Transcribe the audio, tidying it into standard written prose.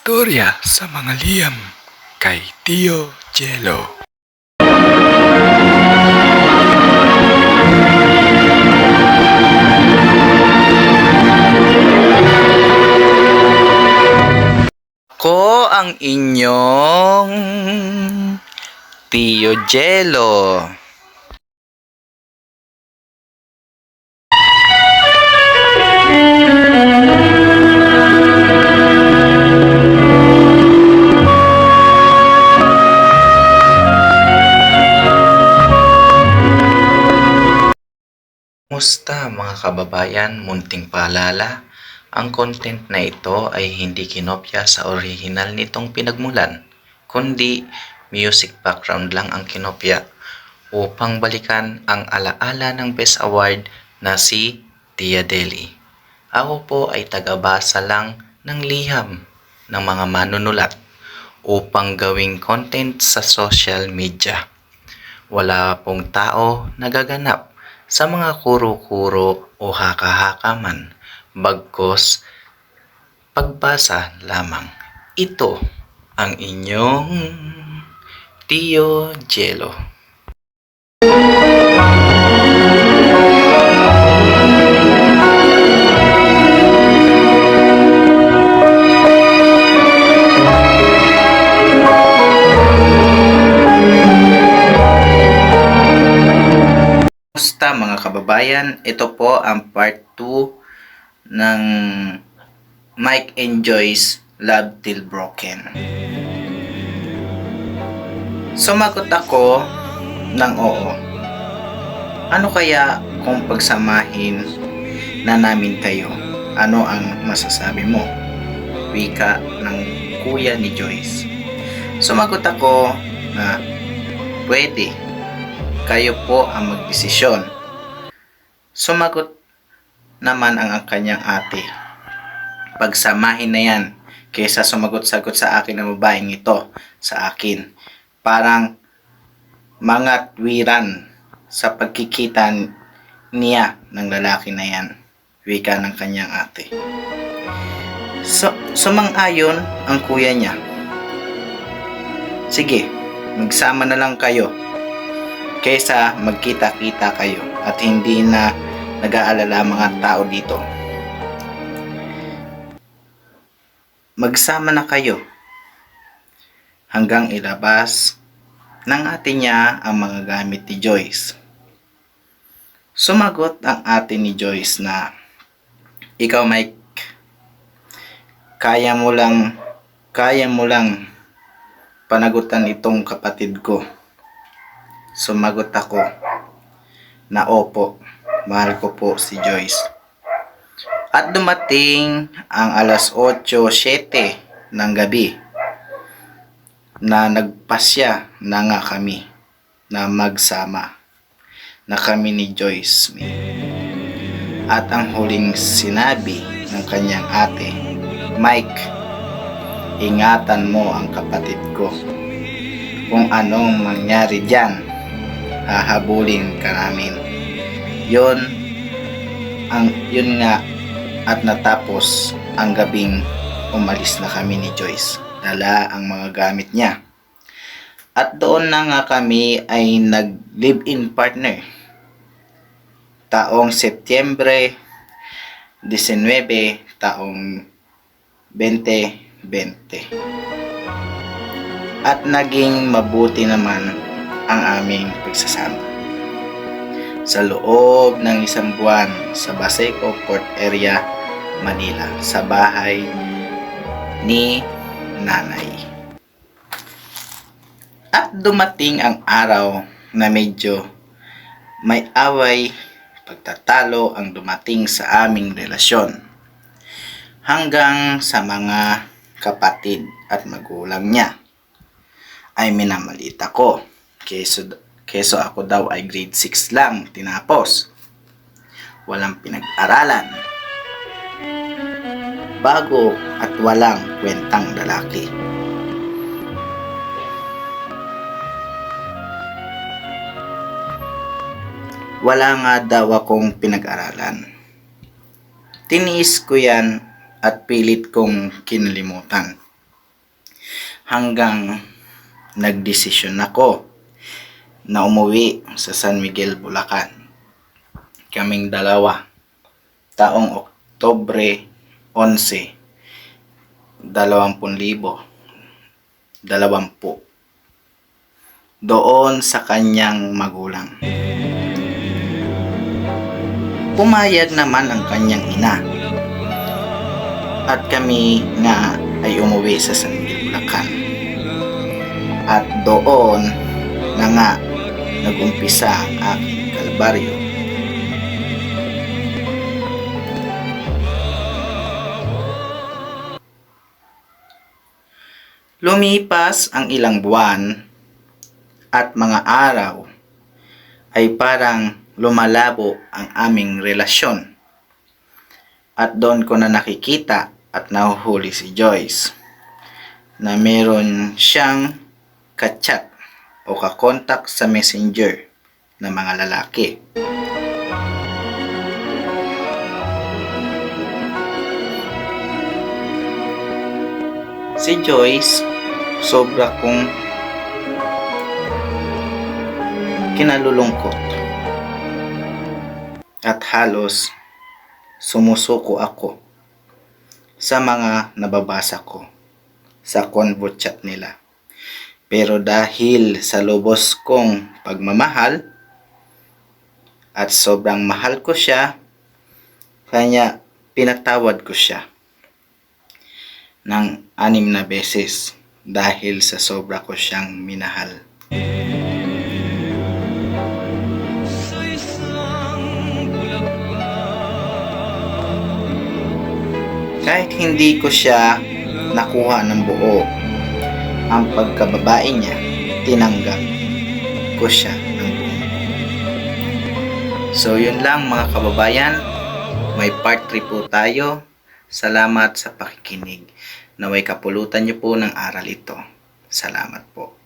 Istorya sa mga liyam kay Tio Jello. Ako ang inyong Tio Jello. Musta mga kababayan, munting paalala, ang content na ito ay hindi kinopya sa original nitong pinagmulan, kundi music background lang ang kinopya upang balikan ang alaala ng Best Award na si Tia Deli. Ako po ay tagabasa lang ng liham ng mga manunulat upang gawing content sa social media. Wala pong tao nagaganap sa mga kuro-kuro o haka-haka man, bagkos pagbasa lamang. Ito ang inyong Tio Jello. Kumusta mga kababayan? Ito po ang part 2 ng Mike and Joyce Love Till Broken. Sumagot ako ng oo. Ano kaya kung pagsamahin na namin kayo? Ano ang masasabi mo? Wika ng kuya ni Joyce. Sumagot ako na pwede. Kayo po ang magdesisyon. Sumagot naman ang kanyang ate. Pagsamahin na yan kaysa sumagot-sagot sa akin ng babaeng ito sa akin. Parang mga tuwiran sa pagkikita niya ng lalaki na yan. Wika ng kanyang ate. Sumang-ayon ang kuya niya. Sige, magsama na lang kayo kaysa magkita-kita kayo at hindi na nag-aalala mga tao dito. Magsama na kayo hanggang ilabas ng ate niya ang mga gamit ni Joyce. Sumagot ang ate ni Joyce na, ikaw Mike, kaya mo lang panagutan itong kapatid ko. Sumagot ako na opo, mahal ko po si Joyce. At dumating ang alas 8:07 ng gabi na nagpasya na nga kami na magsama na kami ni Joyce. At ang huling sinabi ng kanyang ate, Mike, ingatan mo ang kapatid ko. Kung anong mangyari dyan, hahabulin ka namin. Yun nga, at natapos ang gabing umalis na kami ni Joyce. Dala ang mga gamit niya. At doon na nga kami ay nag-live-in partner. Taong Setyembre 19, taong 2020. At naging mabuti naman ang aming pagsasama. Sa loob ng isang buwan sa Baseco Port Area, Manila, sa bahay ni nanay. At dumating ang araw na medyo may away, pagtatalo ang dumating sa aming relasyon. Hanggang sa mga kapatid at magulang niya ay minamalit ako. Keso ako daw ay grade 6 lang tinapos. Walang pinag-aralan. Bago at walang kwentang lalaki. Wala nga daw akong pinag-aralan. Tiniis ko yan at pilit kong kinalimutan. hanggang nagdesisyon ako na umuwi sa San Miguel, Bulacan. Kaming dalawa, taong Oktubre 11, 2020, doon sa kanyang magulang. Pumayag naman ang kanyang ina at kami nga ay umuwi sa San Miguel, Bulacan. At doon na nga nagumpisa ang aking kalbaryo. Lumipas ang ilang buwan at mga araw ay parang lumalabo ang aming relasyon. At doon ko na nakikita at nahuhuli si Joyce na meron siyang ka-chat o ka-contact sa messenger na mga lalaki. Si Joyce, sobra kong kinalulungkot at halos sumusuko ako sa mga nababasa ko sa convo chat nila. Pero dahil sa lubos kong pagmamahal at sobrang mahal ko siya, kanya pinatawad ko siya ng 6 na beses dahil sa sobra ko siyang minahal. Kahit hindi ko siya nakuha ng buo, ang pagkababae niya, tinanggap ko siya ng buo. So yun lang mga kababayan, may part 3 po tayo. Salamat sa pakikinig. Naway kapulutan niyo po ng aral ito. Salamat po.